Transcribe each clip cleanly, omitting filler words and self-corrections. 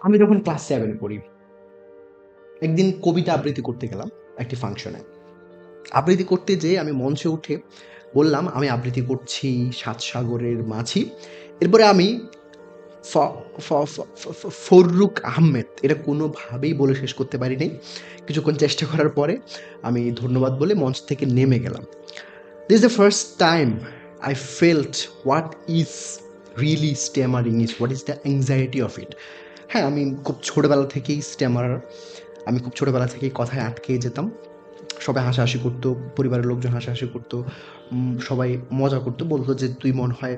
আমি যখন ক্লাস 7 পড়ি, একদিন কবিতা আবৃত্তি করতে গেলাম একটি ফাংশনে। আবৃত্তি করতে যেয়ে আমি মঞ্চে উঠে বললাম, "আমি আবৃত্তি করছি সাত সাগরের মাঝি।" এরপরে আমি ফ ফ ফ ফ ফ ফররুক আহমেদ এটা কোনোভাবেই বলে শেষ করতে পারি নাই। কিছুক্ষণ চেষ্টা করার পরে আমি ধন্যবাদ বলে মঞ্চ থেকে নেমে গেলাম। This is the first time I felt what is really stammering is, what is the anxiety of it. হ্যাঁ, আমি খুব ছোটবেলা থেকেই স্ট্যামারার। আমি খুব ছোটবেলা থেকেই কথায় আটকে যেতাম। সবাই হাসাহাসি করতো, পরিবারের লোকজন হাসাহাসি করতো। সবাই মজা করতো। বলতো যে, "তুই মনে হয়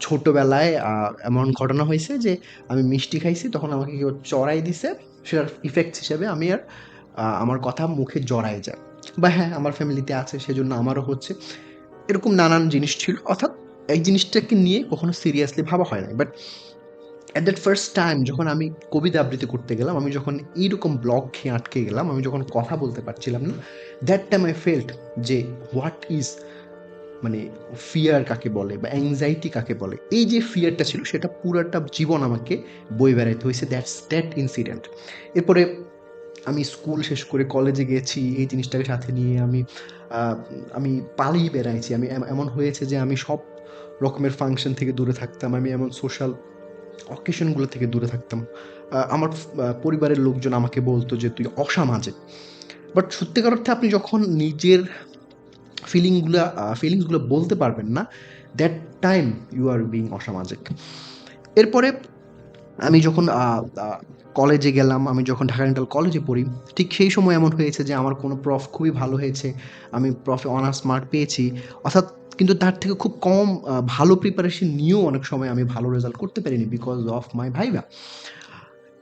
ছোটবেলায় এমন ঘটনা হইছে যে আমি মিষ্টি খাইছি, তখন আমাকে কেউ চড়াই দিছে। সেটার ইফেক্টস হিসেবে আমি আর আমার কথা মুখে জড়ায় যায়। বা হ্যাঁ, আমার ফ্যামিলিতে আছে সেজন্য আমারও হচ্ছে।" এরকম নানান জিনিস ছিল। অর্থাৎ এই জিনিসটাকে নিয়ে কখনো সিরিয়াসলি ভাবা হয় নাই। But at that first time যখন আমি কবিতা আবৃত্তি করতে গেলাম, আমি যখন এইরকম ব্লক খেয়ে আটকে গেলাম, আমি যখন কথা বলতে পারছিলাম না, দ্যাট টাইম আই ফেল্ট যে হোয়াট ইজ মানে ফিয়ার কাকে বলে বা অ্যাংজাইটি কাকে বলে। এই যে ফিয়ারটা ছিল সেটা পুরাটা জীবন আমাকে বয়ে বেড়াইতে হয়েছে। That incident. এরপরে আমি স্কুল শেষ করে কলেজে গেছি এই জিনিসটাকে সাথে নিয়ে আমি পালিয়ে বেড়াইছি। আমি এমন হয়েছে যে আমি সব রকমের ফাংশন থেকে দূরে থাকতাম। আমি এমন সোশ্যাল অকেশনগুলো থেকে দূরে থাকতাম। আমার পরিবারের লোকজন আমাকে বলতো যে, "তুই অসামাজিক।" বাট সত্যিকার অর্থে আপনি যখন নিজের ফিলিংসগুলো বলতে পারবেন না, that time you are being অসামাজিক। এরপরে আমি যখন কলেজে গেলাম, আমি যখন ঢাকা ডেন্টাল কলেজে পড়ি, ঠিক সেই সময় এমন হয়েছে যে আমার কোনো প্রফ খুবই ভালো হয়েছে। আমি প্রফে অনার্স মার্ক পেয়েছি। অর্থাৎ কিন্তু তার থেকে খুব কম ভালো প্রিপারেশন নিয়েও অনেক সময় আমি ভালো রেজাল্ট করতে পারিনি বিকজ অফ মাই ভাইভা।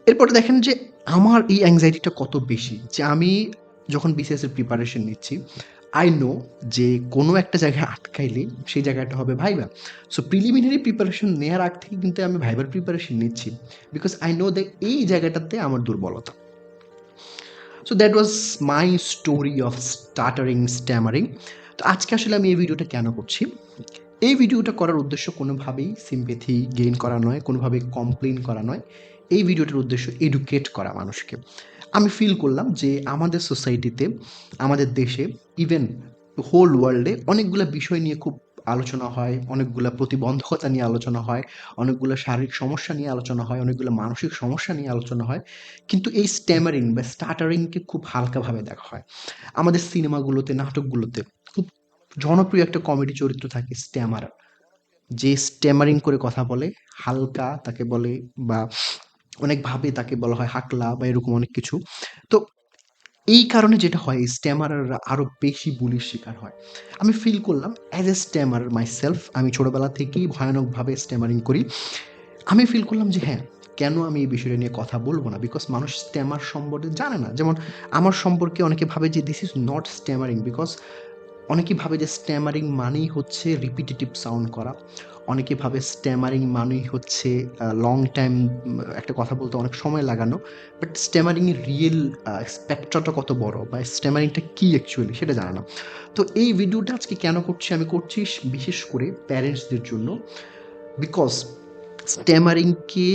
এরপরে দেখেন যে আমার এই অ্যাংজাইটিটা কত বেশি যে আমি যখন বিসিএস এর প্রিপারেশন নিচ্ছি, আই নো যে কোনো একটা জায়গায় আটকাইলে সেই জায়গাটা হবে ভাইভা। সো প্রিলিমিনারি প্রিপারেশন নেওয়ার আগ থেকে কিন্তু আমি ভাইবার প্রিপারেশন নিচ্ছি বিকজ আই নো দ্যাট এই জায়গাটাতে আমার দুর্বলতা। So that was my story of stuttering stammering. তো আজকে আসলে আমি এই ভিডিওটা কেন করছি, এই ভিডিওটা করার উদ্দেশ্য কোনোভাবেই সিম্প্যাথি গেইন করা নয়, কোনোভাবেই কমপ্লেইন করা নয়। এই ভিডিওটার উদ্দেশ্য এডুকেট করা মানুষকে। আমি ফিল করলাম যে আমাদের সোসাইটিতে, আমাদের দেশে, ইভেন হোল ওয়ার্ল্ডে অনেকগুলা বিষয় নিয়ে খুব আলোচনা হয়, অনেকগুলা প্রতিবন্ধকতা নিয়ে আলোচনা হয়, অনেকগুলা শারীরিক সমস্যা নিয়ে আলোচনা হয়, অনেকগুলো মানসিক সমস্যা নিয়ে আলোচনা হয়। কিন্তু এই স্ট্যামারিং বা স্টাটারিংকে খুব হালকাভাবে দেখা হয়। আমাদের সিনেমাগুলোতে, নাটকগুলোতে খুব জনপ্রিয় একটা কমেডি চরিত্র থাকে স্ট্যামারার। যে স্ট্যামারিং করে কথা বলে, হালকা তাকে বলে বা অনেকভাবে তাকে বলা হয় হাকলা বা এরকম অনেক কিছু। তো এই কারণে যেটা হয় এই স্ট্যামারাররা আরো বেশি বুলির শিকার হয়। আমি ফিল করলাম অ্যাজ এ স্ট্যামারার মাইসেলফ, আমি ছোটবেলা থেকেই ভয়ানকভাবে স্ট্যামারিং করি। আমি ফিল করলাম যে হ্যাঁ, কেন আমি এই বিষয়টা নিয়ে কথা বলব না? বিকজ মানুষ স্ট্যামার সম্পর্কে জানে না। যেমন আমার সম্পর্কে অনেকে ভাবে যে this is not stammering because অনেকেই ভাবে যে স্ট্যামারিং মানেই হচ্ছে রিপিটিটিভ সাউন্ড করা। অনেকে ভাবে স্ট্যামারিং মানেই হচ্ছে লং টাইম একটা কথা বলতে অনেক সময় লাগানো। বাট স্ট্যামারিং এর রিয়েল স্পেকট্রাটা কত বড় বা স্ট্যামারিংটা কি অ্যাকচুয়ালি সেটা জানে না। তো এই ভিডিওটা আজকে কেন করছি? আমি করছি বিশেষ করে প্যারেন্টসদের জন্য। বিকজ স্ট্যামারিংকে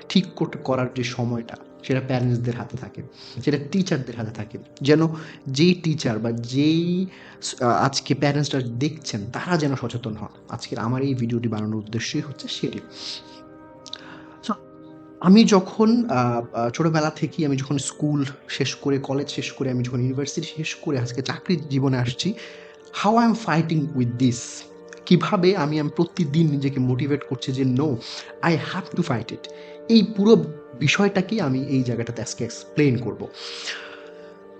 ঠিক করার যে সময়টা সেটা প্যারেন্টসদের হাতে থাকে, সেটা টিচারদের হাতে থাকে। যেন যেই টিচার বা যেই আজকে প্যারেন্টসরা দেখছেন তারা যেন সচেতন হন। আজকের আমার এই ভিডিওটি বানানোর উদ্দেশ্যই হচ্ছে সেটি। সো আমি যখন ছোটবেলা থেকেই আমি যখন স্কুল শেষ করে, কলেজ শেষ করে, আমি যখন ইউনিভার্সিটি শেষ করে আজকে চাকরির জীবনে আসছি, how I am fighting with this, কিভাবে আমি প্রতিদিন নিজেকে মোটিভেট করছি যে no, I have to fight it. এই পুরো বিষয়টাকেই আমি এই জায়গাটাতে আজকে এক্সপ্লেন করব।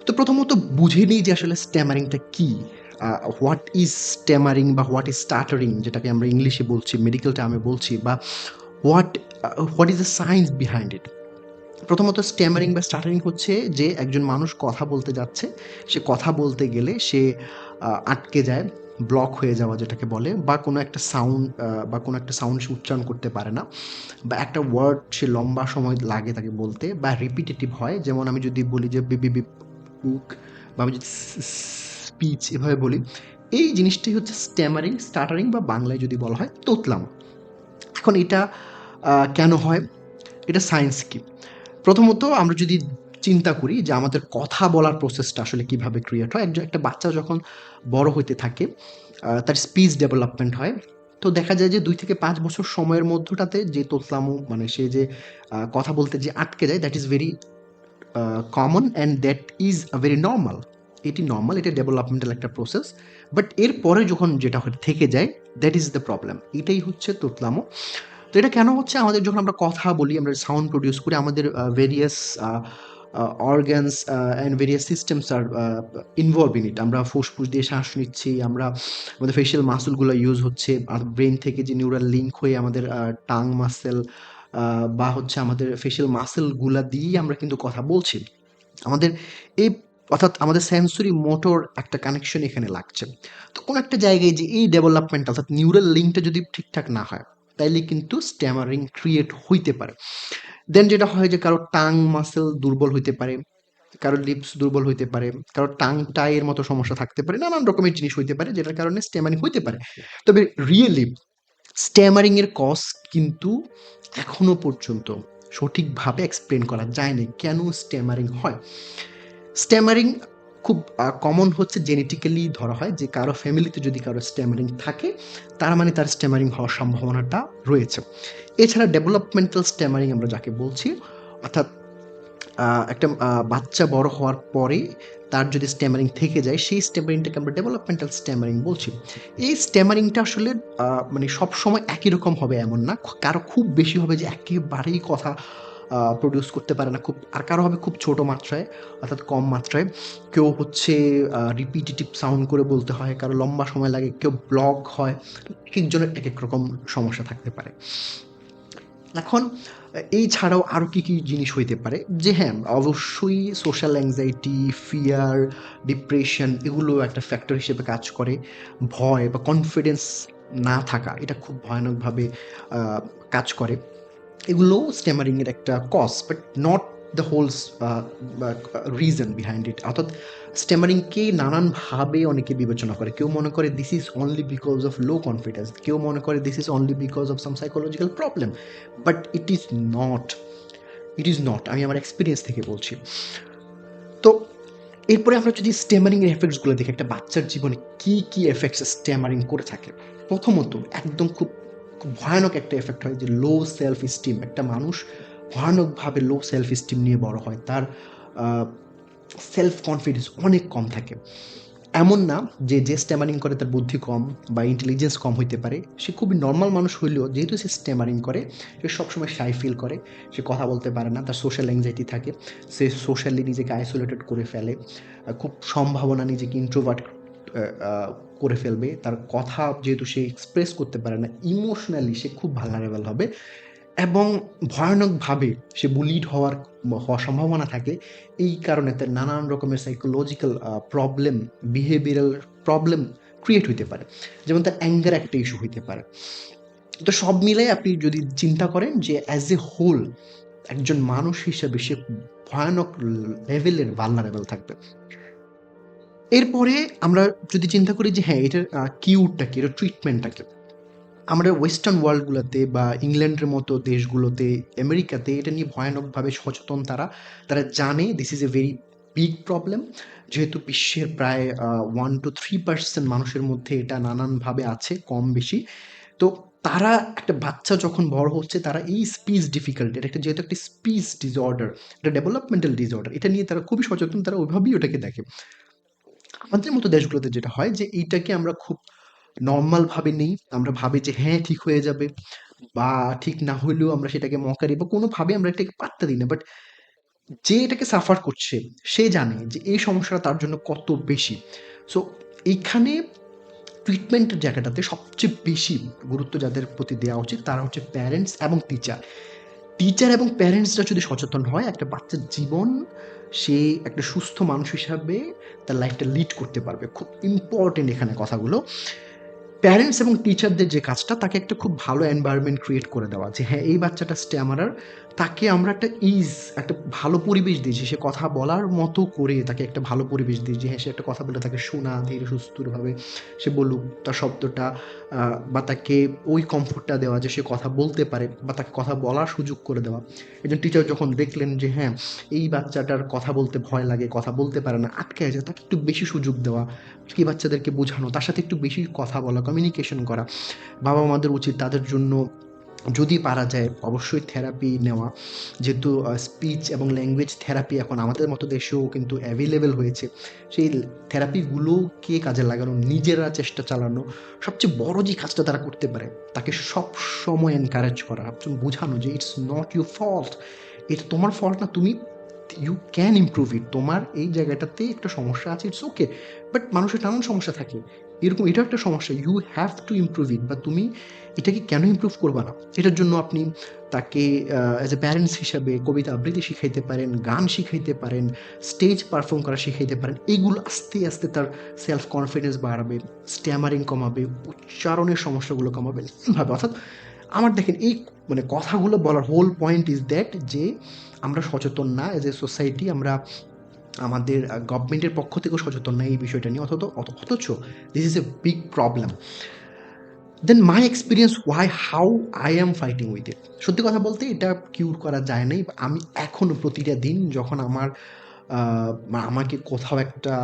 তো প্রথমত বুঝে নিই যে আসলে স্ট্যামারিংটা কি। হোয়াট ইজ স্ট্যামারিং বা হোয়াট ইজ স্টাটারিং যেটাকে আমরা ইংলিশে বলছি, মেডিকেল টার্মে বলছি, বা what what is the science behind it. প্রথমত স্ট্যামারিং বা স্টাটারিং হচ্ছে যে একজন মানুষ কথা বলতে যাচ্ছে, সে কথা বলতে গেলে সে আটকে যায়, ব্লক হয়ে যাওয়া যেটাকে বলে, বা কোনো একটা সাউন্ড বা কোনো একটা সাউন্ড সে উচ্চারণ করতে পারে না, বা একটা ওয়ার্ড সে লম্বা সময় লাগে তাকে বলতে, বা রিপিটেটিভ হয়। যেমন আমি যদি বলি যে বিপ বিপ বিপ বুক, বা আমি যদি স্পিচ এভাবে বলি, এই জিনিসটাই হচ্ছে স্ট্যামারিং, স্টাটারিং বা বাংলায় যদি বলা হয় তোতলাম। এখন এটা কেন হয়? এটা সায়েন্স কি? প্রথমত আমরা যদি চিন্তা করি যে আমাদের কথা বলার প্রসেসটা আসলে কিভাবে ক্রিয়েট হয়, একটা বাচ্চা যখন বড় হইতে থাকে তার স্পিচ ডেভেলপমেন্ট হয়। তো দেখা যায় যে 2 থেকে 5 বছর সময়ের মধ্যটাতে যে তোতলামো মানে সে যে কথা বলতে যে আটকে যায়, that is very common and that is very normal. এটি নর্মাল, এটা ডেভেলপমেন্টাল একটা প্রসেস। বাট এরপরে যখন যেটা থেকে যায়, দ্যাট ইজ দ্য প্রবলেম। এটাই হচ্ছে তোতলামো। তো এটা কেন হচ্ছে, আমাদের যখন আমরা কথা বলি, আমরা সাউন্ড প্রডিউস করি, আমাদের various organs and various systems are involve in it. আমরা ফুসফুস দিয়ে শ্বাস নিচ্ছি, আমরা আমাদের ফেশিয়াল মাসলগুলো ইউজ হচ্ছে, আর ব্রেন থেকে যে নিউরাল লিঙ্ক হয়ে আমাদের টাং মাসেল বা হচ্ছে আমাদের ফেশিয়াল মাসেলগুলা দিয়েই আমরা কিন্তু কথা বলছি। আমাদের এই অর্থাৎ আমাদের সেন্সরি মোটর একটা কানেকশন এখানে লাগছে। তো কোনো একটা জায়গায় যে এই ডেভেলপমেন্ট অর্থাৎ নিউরাল লিঙ্কটা যদি ঠিকঠাক না হয়, তাইলে কিন্তু স্ট্যামারিং ক্রিয়েট হইতে পারে। দেন যেটা হয় যে কারো টাং মাসেল দুর্বল হইতে পারে, কারো লিপস দুর্বল হইতে পারে, কারো টাং টাইয়ের মতো সমস্যা থাকতে পারে, নানান রকমের জিনিস হইতে পারে যেটার কারণে স্ট্যামারিং হইতে পারে। তবে রিয়েলি স্ট্যামারিং এর কজ কিন্তু এখনো পর্যন্ত সঠিকভাবে এক্সপ্লেন করা যায়নি কেন স্ট্যামারিং হয়। স্ট্যামারিং খুব কমন হচ্ছে জেনেটিক্যালি ধরা হয় যে কারো ফ্যামিলিতে যদি কারো স্ট্যামারিং থাকে, তার মানে তার স্ট্যামারিং হওয়ার সম্ভাবনাটা রয়েছে। এছাড়া ডেভেলপমেন্টাল স্ট্যামারিং আমরা যাকে বলছি, অর্থাৎ একটা বাচ্চা বড় হওয়ার পরে তার যদি স্ট্যামারিং থেকে যায়, সেই স্ট্যামারিংটাকে আমরা ডেভেলপমেন্টাল স্ট্যামারিং বলছি। এই স্ট্যামারিংটা আসলে মানে সবসময় একই রকম হবে এমন না। কারো খুব বেশি হবে যে একেবারেই কথা প্রডিউস করতে পারে না খুব, আর কারো হবে খুব ছোট মাত্রায় অর্থাৎ কম মাত্রায়। কেউ হচ্ছে রিপিটিটিভ সাউন্ড করে বলতে হয়, কারো লম্বা সময় লাগে, কেউ ব্লক হয়। একেকজনের একেক রকম সমস্যা থাকতে পারে। এখন এই ছাড়াও আরো কি জিনিস হইতে পারে যে হ্যাঁ, অবশ্যই সোশ্যাল অ্যাংজাইটি, ফিয়ার, ডিপ্রেশন এগুলো একটা ফ্যাক্টর হিসেবে কাজ করে। ভয় বা কনফিডেন্স না থাকা এটা খুব ভয়ানকভাবে কাজ করে। এগুলোও স্ট্যামারিং এর একটা cause, but not the whole reason behind it. অর্থাৎ স্ট্যামারিংকে নানানভাবে অনেকে বিবেচনা করে। কেউ মনে করে this is only because of low confidence, কেউ মনে করে this is only because of some psychological problem, but it is not. It is not, আমি আমার এক্সপিরিয়েন্স থেকে বলছি। তো এরপরে আমরা যদি স্ট্যামারিং এর এফেক্টসগুলো দেখি, একটা বাচ্চার জীবনে কি এফেক্টস স্ট্যামারিং করে থাকে। প্রথমত একদম খুব খুব ভয়ানক একটা এফেক্ট হয় যে লো সেলফ স্টিম। একটা মানুষ ভয়ানকভাবে লো সেলফ স্টিম নিয়ে বড় হয়, তার সেলফ কনফিডেন্স অনেক কম থাকে। এমন না যে স্ট্যামারিং করে তার বুদ্ধি কম বা ইন্টেলিজেন্স কম হইতে পারে, সে খুবই নর্মাল মানুষ হইলেও যেহেতু সে স্ট্যামারিং করে, সে সবসময় শাই ফিল করে, সে কথা বলতে পারে না, তার সোশ্যাল অ্যাংজাইটি থাকে, সে সোশ্যালি নিজেকে আইসোলেটেড করে ফেলে, খুব সম্ভাবনা নিজেকে ইন্ট্রোভার্ট করে ফেলবে। তার কথা যেহেতু সে এক্সপ্রেস করতে পারে না, ইমোশনালি সে খুব ভালনারেবল হবে এবং ভয়ানকভাবে সে বুলিড হওয়ার সম্ভাবনা থাকে। এই কারণে তার নানান রকমের psychological problem, behavioural problem create হইতে পারে। যেমন তার অ্যাঙ্গার একটা ইস্যু হইতে পারে। তো সব মিলাই আপনি যদি চিন্তা করেন যে অ্যাজ এ হোল একজন মানুষ হিসেবে সে ভয়ানক লেভেলের ভালনারেবল থাকবে। এরপরে আমরা যদি চিন্তা করি যে হ্যাঁ, এটার কিউরটা কি, এটার ট্রিটমেন্টটা কি? আমরা ওয়েস্টার্ন ওয়ার্ল্ডগুলোতে বা ইংল্যান্ডের মতো দেশগুলোতে, আমেরিকাতে এটা নিয়ে ভয়ানকভাবে সচেতন তারা। তারা জানে this is a very big problem. যেহেতু বিশ্বের প্রায় 1 to 3% মানুষের মধ্যে এটা নানানভাবে আছে কম বেশি। তো তারা একটা বাচ্চা যখন বড় হচ্ছে, তারা এই স্পিচ ডিফিকাল্টি, এটা একটা যেহেতু একটা স্পিচ ডিসঅর্ডার, একটা ডেভেলপমেন্টাল ডিসঅর্ডার, এটা নিয়ে তারা খুবই সচেতন, তারা ওইভাবেই ওটাকে দেখে। আমাদের মতো দেশগুলোতে যেটা হয় যে এইটাকে আমরা খুব নরমাল ভাবে নেই। আমরা ভাবি যে হ্যাঁ, ঠিক হয়ে যাবে বা ঠিক না হইলেও আমরা সেটাকে মকারি বা কোনোভাবে আমরা এটাকে পাত্তা দিই না। বাট যে এটাকে সাফার করছে সে জানে যে এই সমস্যাটা তার জন্য কত বেশি। সো এইখানে ট্রিটমেন্টের জায়গাটাতে সবচেয়ে বেশি গুরুত্ব যাদের প্রতি দেওয়া উচিত তারা হচ্ছে প্যারেন্টস এবং টিচার। টিচার এবং প্যারেন্টসরা যদি সচেতন হয়, একটা বাচ্চার জীবন সে একটা সুস্থ মানুষ হিসাবে তার লাইফটা লিড করতে পারবে। খুব ইম্পর্টেন্ট এখানে কথাগুলো। প্যারেন্টস এবং টিচারদের যে কাজটা, তাকে একটা খুব ভালো এনভায়রনমেন্ট ক্রিয়েট করে দেওয়া যে হ্যাঁ, এই বাচ্চাটা স্ট্যামারার, তাকে আমরা একটা ভালো পরিবেশ দিই যে সে কথা বলার মতো করে তাকে একটা ভালো পরিবেশ দিই যে হ্যাঁ, সে একটা কথা বলে তাকে শোনা ধীরে সুস্থিরভাবে সে বলুক, তার শব্দটা বা তাকে ওই কমফোর্টটা দেওয়া যে সে কথা বলতে পারে বা তাকে কথা বলার সুযোগ করে দেওয়া। একজন টিচার যখন দেখলেন যে হ্যাঁ, এই বাচ্চাটার কথা বলতে ভয় লাগে, কথা বলতে পারে না, আটকায় যায়, তাকে একটু বেশি সুযোগ দেওয়া, বাকি বাচ্চাদেরকে বোঝানো, তার সাথে একটু বেশি কথা বলা, কমিউনিকেশন করা। বাবা-মাদের উচিত তাদের জন্য যদি পারা যায় অবশ্যই থেরাপি নেওয়া। যেহেতু স্পিচ এবং ল্যাঙ্গুয়েজ থেরাপি এখন আমাদের মতো দেশেও কিন্তু অ্যাভেলেবল হয়েছে। সেই থেরাপিগুলোকে কাজে লাগানো, নিজেরা চেষ্টা চালানো। সবচেয়ে বড় যে কাজটা তারা করতে পারে, তাকে সবসময় এনকারেজ করা, বোঝানো যে ইটস নট ইউর ফল্ট। এটা তোমার ফল্ট না, তুমি ইউ ক্যান ইমপ্রুভ ইট। তোমার এই জায়গাটাতে একটা সমস্যা আছে, ইটস ওকে। বাট মানুষের নানান সমস্যা থাকে। এরকম এটাও একটা সমস্যা। ইউ হ্যাভ টু ইমপ্রুভ ইট, বা তুমি এটাকে কেন ইমপ্রুভ করবা না? এটার জন্য আপনি তাকে অ্যাজ এ প্যারেন্টস হিসাবে কবিতা আবৃত্তি শিখাইতে পারেন, গান শিখাইতে পারেন, স্টেজ পারফর্ম করা শিখাইতে পারেন। এইগুলো আস্তে, আস্তে তার সেলফ কনফিডেন্স বাড়াবে, স্ট্যামারিং কমাবে, উচ্চারণের সমস্যাগুলো কমাবে নানানভাবে। অর্থাৎ আমার দেখেন এই মানে কথাগুলো বলার হোল পয়েন্ট ইজ দ্যাট যে আমরা সচেতন না এজ এ সোসাইটি। আমরা আমাদের গভর্নমেন্টের পক্ষ থেকেও সচেতন না এই বিষয়টা নিয়ে। অথচ this is a big problem. Then my experience why how I am fighting with it. সত্যি কথা বলতে এটা কিউর করা যায় নাই। আমি এখনও প্রতিটা দিন যখন আমার আমাকে কোথাও একটা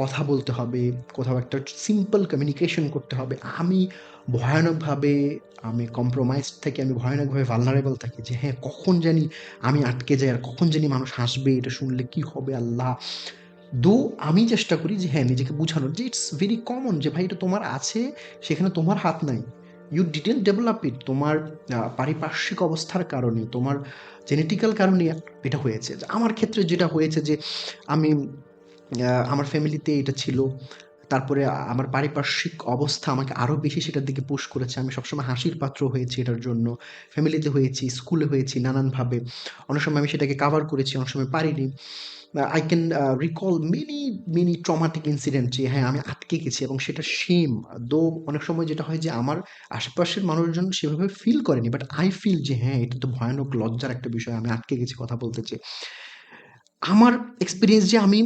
কথা বলতে হবে, কোথাও একটা সিম্পল কমিউনিকেশন করতে হবে, আমি ভয়ানকভাবে আমি কম্প্রোমাইজড থাকি, আমি ভয়ানকভাবে ভালনারেবল থাকি যে হ্যাঁ, কখন জানি আমি আটকে যাই, আর কখন জানি মানুষ হাসবে, এটা শুনলে কি হবে আল্লাহ! দো আমি চেষ্টা করি যে হ্যাঁ, নিজেকে বুঝানোর যে ইটস ভেরি কমন যে ভাই এটা তোমার আছে, সেখানে তোমার হাত নাই। ইউ ডিডন্ট ডেভেলপ ইট। তোমার পারিপার্শ্বিক অবস্থার কারণে, তোমার জেনেটিক্যাল কারণে এটা হয়েছে। যে আমার ক্ষেত্রে যেটা হয়েছে যে আমি আমার ফ্যামিলিতে এটা ছিল। তারপরে আমার পারিপার্শ্বিক অবস্থা আমাকে আরো বেশি সেটার দিকে পুশ করেছে। আমি সবসময় হাসির পাত্র হয়েছি এটার জন্য। ফ্যামিলিতে হয়েছি, স্কুলে হয়েছি নানানভাবে। অনেক সময় আমি সেটাকে কাভার করেছি, অনেক সময় পারিনি। I can recall many traumatic incident যে হ্যাঁ, আমি আটকে গেছি এবং সেটা shame। অনেক সময় যেটা হয় যে আমার আশেপাশের মানুষজন সেভাবে ফিল করেনি। বাট I ফিল যে হ্যাঁ, এটা তো ভয়ানক লজ্জার একটা বিষয়। আমি আটকে গেছি কথা বলতে যেয়ে। আমার এক্সপেরিয়েন্স যে আমি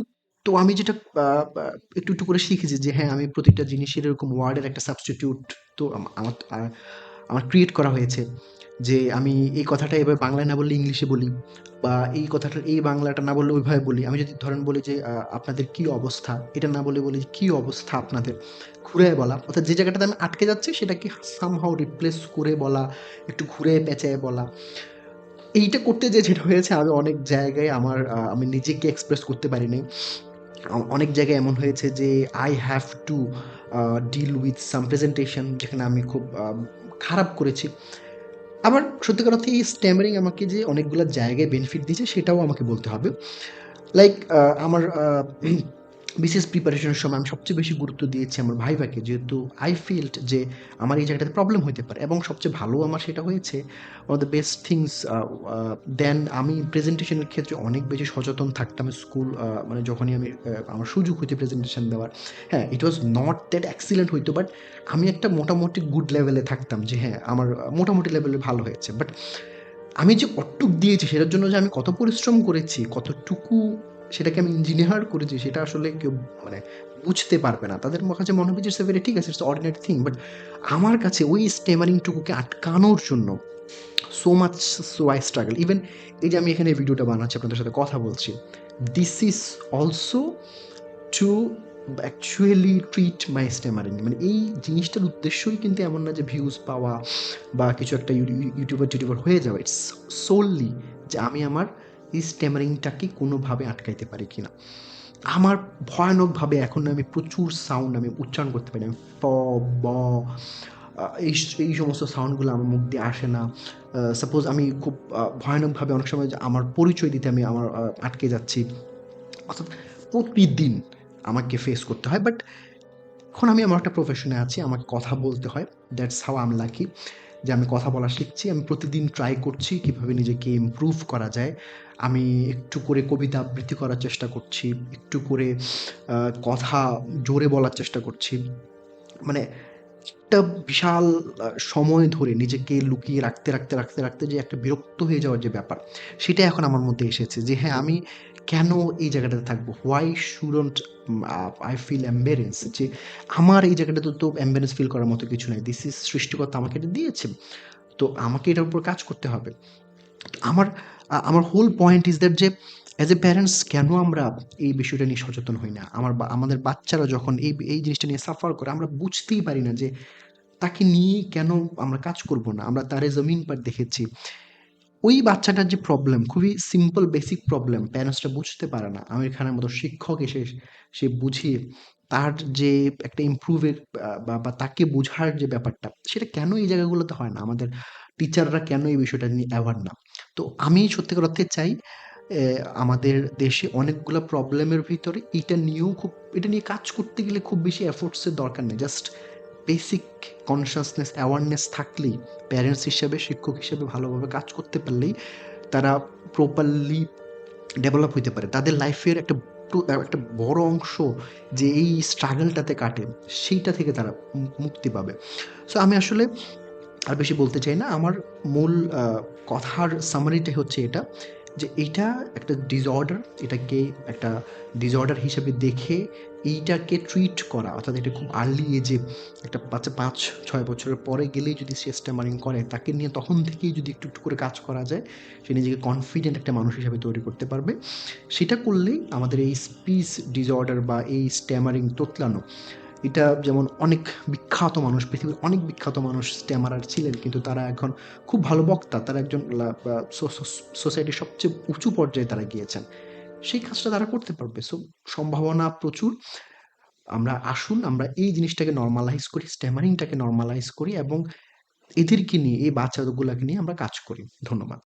যেটা আ আ একটু, একটু করে শিখেছি যে হ্যাঁ, আমি প্রতিটা জিনিসের এরকম ওয়ার্ডের একটা সাবস্টিটিউট তো আমার ক্রিয়েট করা হয়েছে। যে আমি এই কথাটা এভাবে বাংলায় না বললে ইংলিশে বলি, বা এই কথাটার এই বাংলাটা না বললে ওইভাবে বলি। আমি যদি ধরেন বলি যে আপনাদের কি অবস্থা? এটা না বলে বলি কি অবস্থা আপনাদের? ঘুরায়ে বলা। অর্থাৎ যে জায়গাটাতে আমি আটকে যাচ্ছি সেটাকে somehow রিপ্লেস করে বলা, একটু ঘুরে পেঁচায়ে বলা। এইটা করতে যেয়ে যেটা হয়েছে, আমি অনেক জায়গায় আমি নিজেকে এক্সপ্রেস করতে পারি নাই। অনেক জায়গায় এমন হয়েছে যে I have to deal with some presentation যেখানে আমি খুব খারাপ করেছি। আবার সত্যিকার অর্থে এই স্ট্যামারিং আমাকে যে অনেকগুলা জায়গায় বেনিফিট দিয়েছে সেটাও আমাকে বলতে হবে। লাইক আমার বিসিএস প্রিপারেশনের সময় আমি সবচেয়ে বেশি গুরুত্ব দিয়েছি আমার ভাইভাকে। যেহেতু আই ফিল্ড যে আমার এই জায়গাটাতে প্রবলেম হইতে পারে, এবং সবচেয়ে ভালো আমার সেটা হয়েছে। One of the best things then আমি প্রেজেন্টেশনের ক্ষেত্রে অনেক বেশি সচেতন থাকতাম স্কুল মানে যখনই আমি আমার সুযোগ হইতো প্রেজেন্টেশন দেওয়ার। হ্যাঁ, ইট ওয়াজ নট দ্যাট এক্সিলেন্ট হইতো, বাট আমি একটা মোটামুটি গুড লেভেলে থাকতাম যে হ্যাঁ, আমার মোটামুটি লেভেলে ভালো হয়েছে। বাট আমি যে কতটুক দিয়েছি সেটার জন্য যে আমি কত পরিশ্রম করেছি, কতটুকু সেটাকে আমি ইঞ্জিনিয়ার করেছি, সেটা আসলে কেউ মানে বুঝতে পারবে না। তাদের কাছে মনে হবে যে ইটস ভেরি ঠিক আছে, ইটস অর্ডিনারি থিং। বাট আমার কাছে ওই স্টেমারিং টুকুকে আটকানোর জন্য so much, so I struggle. Even এই যে আমি এখানে ভিডিওটা বানাচ্ছি, আপনাদের সাথে কথা বলছি, this is also to actually treat my stammering. মানে এই জিনিসটার উদ্দেশ্যই কিন্তু এমন না যে ভিউজ পাওয়া বা কিছু একটা ইউটিউবার হয়ে যাওয়া। ইটস সোললি যে আমি আমার এই স্ট্যামারিংটাকে কোনোভাবে আটকাইতে পারি কিনা। আমার ভয়ানকভাবে এখন আমি প্রচুর সাউন্ড আমি উচ্চারণ করতে পারি। আমি প, ব, এই এই সমস্ত সাউন্ডগুলো আমার মুখ দিয়ে আসে না। সাপোজ আমি খুব ভয়ানকভাবে অনেক সময় যে আমার পরিচয় দিতে আমি আটকে যাচ্ছি। অর্থাৎ প্রতিদিন আমাকে ফেস করতে হয়। বাট এখন আমি আমার একটা প্রফেশনে আছি, আমাকে কথা বলতে হয়। That's how I M lucky যে আমি কথা বলা শিখছি। আমি প্রতিদিন ট্রাই করছি কীভাবে নিজেকে ইমপ্রুভ করা যায়। আমি একটু করে কবিতা আবৃত্তি করার চেষ্টা করছি, একটু করে কথা জোরে বলার চেষ্টা করছি। মানে একটা বিশাল সময় ধরে নিজেকে লুকিয়ে রাখতে যে একটা বিরক্ত হয়ে যাওয়ার যে ব্যাপার, সেটা এখন আমার মধ্যে এসেছে যে হ্যাঁ, আমি কেন এই জায়গাটাতে থাকবো? হোয়াই শুডন্ট আই ফিল এম্বারেন্স যে আমার এই জায়গাটাতে তো এম্বারেন্স ফিল করার মতো কিছু নাই। দিস ইজ সৃষ্টিকর্তা আমাকে এটা দিয়েছে। তো আমাকে এটার উপর কাজ করতে হবে। আমার আমার হোল পয়েন্ট ইজ দ্যাট যে অ্যাজ এ প্যারেন্টস কেন আমরা এই বিষয়টা নিয়ে সচেতন হই না? আমাদের বাচ্চারা যখন এই জিনিসটা নিয়ে সাফার করে আমরা বুঝতেই পারি না যে তাকে নিয়ে কেন আমরা কাজ করব না? আমরা তারে জমিন পার দেখেছি। ওই বাচ্চাটার যে প্রবলেম খুবই সিম্পল বেসিক প্রবলেম প্যারেন্টসরা বুঝতে পারে না। আমির খানের মতো শিক্ষক এসে সে বুঝিয়ে তার যে একটা ইমপ্রুভের বা তাকে বোঝার যে ব্যাপারটা সেটা কেন এই জায়গাগুলোতে হয় না? আমাদের টিচাররা কেন এই বিষয়টা নিয়ে অ্যাওয়ার না? তো আমি সত্যিকার অর্থে চাই আমাদের দেশে অনেকগুলা প্রবলেমের ভিতরে এটা নিয়ে কাজ করতে গেলে খুব বেশি এফোর্টস এর দরকার নেই। জাস্ট বেসিক কনসিয়াসনেস অ্যাওয়ারনেস থাকলেই প্যারেন্টস হিসেবে, শিক্ষক হিসেবে ভালোভাবে কাজ করতে পারলেই তারা প্রপারলি ডেভেলপ হইতে পারে। তাদের লাইফের একটা বড় অংশ যে এই স্ট্রাগলটাতে কাটে, সেইটা থেকে তারা মুক্তি পাবে। সো আমি আসলে আর বেশি বলতে চাই না। আমার মূল কথার সামারিটাই হচ্ছে এটা যে এইটা একটা ডিসঅর্ডার। এটাকে একটা ডিসঅর্ডার হিসেবে দেখে এইটাকে ট্রিট করা, অর্থাৎ এটা খুব আর্লি এজে একটা বাচ্চা ৫-৬ বছরের পরে গেলেই যদি সে স্ট্যামারিং করে, তাকে নিয়ে তখন থেকেই যদি একটু, একটু করে কাজ করা যায়, সে নিজেকে কনফিডেন্ট একটা মানুষ হিসেবে তৈরি করতে পারবে। সেটা করলেই আমাদের এই স্পিচ ডিসঅর্ডার বা এই স্ট্যামারিং তোতলানো, এটা যেমন অনেক বিখ্যাত মানুষ, পৃথিবীর অনেক বিখ্যাত মানুষ স্ট্যামারার ছিলেন, কিন্তু তারা এখন খুব ভালো বক্তা। তারা একজন সোসাইটির সবচেয়ে উঁচু পর্যায়ে তারা গিয়েছেন। সেই কাজটা তারা করতে পারবে। সো সম্ভাবনা প্রচুর। আসুন আমরা এই জিনিসটাকে নরমালাইজ করি, স্ট্যামারিংটাকে নরমালাইজ করি এবং এদেরকে নিয়ে, এই বাচ্চাগুলাকে নিয়ে আমরা কাজ করি। ধন্যবাদ।